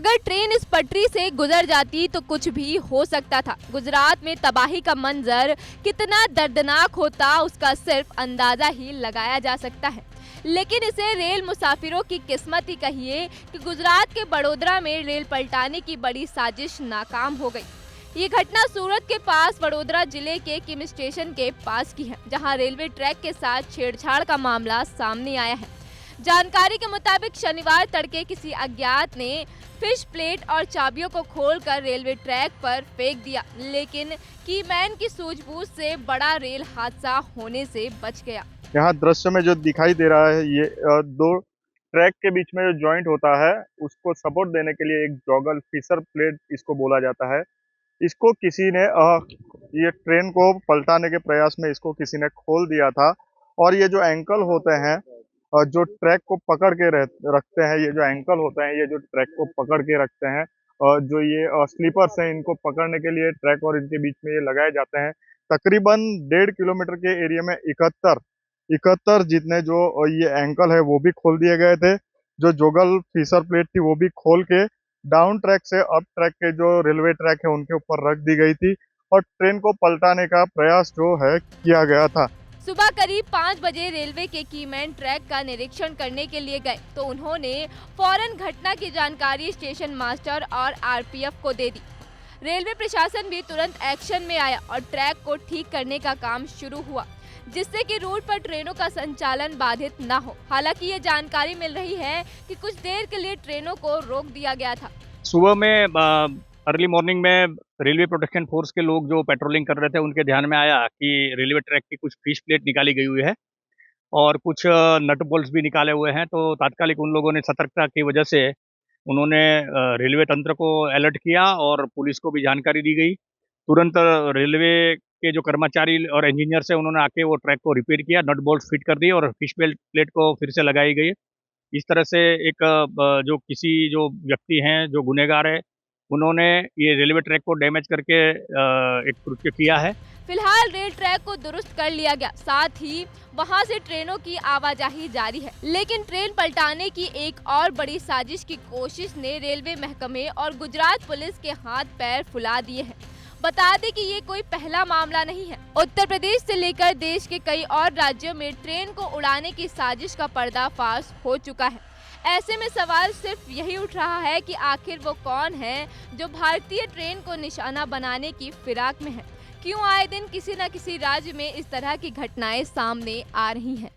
अगर ट्रेन इस पटरी से गुजर जाती तो कुछ भी हो सकता था। गुजरात में तबाही का मंजर कितना दर्दनाक होता उसका सिर्फ अंदाजा ही लगाया जा सकता है। लेकिन इसे रेल मुसाफिरों की किस्मत ही कहिए कि गुजरात के बड़ोदरा में रेल पलटाने की बड़ी साजिश नाकाम हो गई। ये घटना सूरत के पास वडोदरा जिले के किम स्टेशन के पास की है, जहां रेलवे ट्रैक के साथ छेड़छाड़ का मामला सामने आया है। जानकारी के मुताबिक शनिवार तड़के किसी अज्ञात ने फिश प्लेट और चाबियों को खोलकर रेलवे ट्रैक पर फेंक दिया, लेकिन कीमैन की सूझबूझ से बड़ा रेल हादसा होने से बच गया। यहाँ दृश्य में जो दिखाई दे रहा है ये दो ट्रैक के बीच में जो जॉइंट होता है उसको सपोर्ट देने के लिए एक जॉगल फिशर प्लेट इसको बोला जाता है। इसको किसी ने ये ट्रेन को पलटाने के प्रयास में इसको किसी ने खोल दिया था। और ये जो एंकल होते हैं जो ट्रैक को पकड़ के रखते हैं, ये जो एंकल होते हैं ये जो ट्रैक को पकड़ के रखते हैं, जो ये स्लीपर्स हैं इनको पकड़ने के लिए ट्रैक और इनके बीच में ये लगाए जाते हैं। तकरीबन 1.5 किलोमीटर के एरिया में इकहत्तर जितने जो ये एंकल है वो भी खोल दिए गए थे। जो जोगल फिशर प्लेट थी वो भी खोल के डाउन ट्रैक से अप ट्रैक के जो रेलवे ट्रैक है उनके ऊपर रख दी गई थी और ट्रेन को पलटाने का प्रयास जो है किया गया था। सुबह करीब 5 बजे रेलवे के कीमैन ट्रैक का निरीक्षण करने के लिए गए तो उन्होंने फौरन घटना की जानकारी स्टेशन मास्टर और आरपीएफ को दे दी। रेलवे प्रशासन भी तुरंत एक्शन में आया और ट्रैक को ठीक करने का काम शुरू हुआ, जिससे कि रूट पर ट्रेनों का संचालन बाधित न हो। हालांकि ये जानकारी मिल रही है कि कुछ देर के लिए ट्रेनों को रोक दिया गया था। सुबह में अर्ली मॉर्निंग में रेलवे प्रोटेक्शन फोर्स के लोग जो पेट्रोलिंग कर रहे थे उनके ध्यान में आया कि रेलवे ट्रैक की कुछ फिश प्लेट निकाली गई हुई है और कुछ नट बोल्ट्स भी निकाले हुए हैं। तो तात्कालिक उन लोगों ने सतर्कता की वजह से उन्होंने रेलवे तंत्र को अलर्ट किया और पुलिस को भी जानकारी दी गई। तुरंत रेलवे के जो कर्मचारी और इंजीनियर से उन्होंने आके वो ट्रैक को रिपेयर किया, नट बोल्ट फिट कर दिए और फिश प्लेट को फिर से लगाई गई। इस तरह से एक जो किसी जो व्यक्ति हैं जो गुनहगार है उन्होंने ये रेलवे ट्रैक को डैमेज करके एक कृत्य किया है। फिलहाल रेल ट्रैक को दुरुस्त कर लिया गया, साथ ही वहां से ट्रेनों की आवाजाही जारी है। लेकिन ट्रेन पलटाने की एक और बड़ी साजिश की कोशिश ने रेलवे महकमे और गुजरात पुलिस के हाथ पैर फुला दिए हैं। बता दें कि ये कोई पहला मामला नहीं है। उत्तर प्रदेश से लेकर देश के कई और राज्यों में ट्रेन को उड़ाने की साजिश का पर्दाफाश हो चुका है। ऐसे में सवाल सिर्फ यही उठ रहा है कि आखिर वो कौन है जो भारतीय ट्रेन को निशाना बनाने की फिराक में है। क्यों आए दिन किसी न किसी राज्य में इस तरह की घटनाएं सामने आ रही हैं।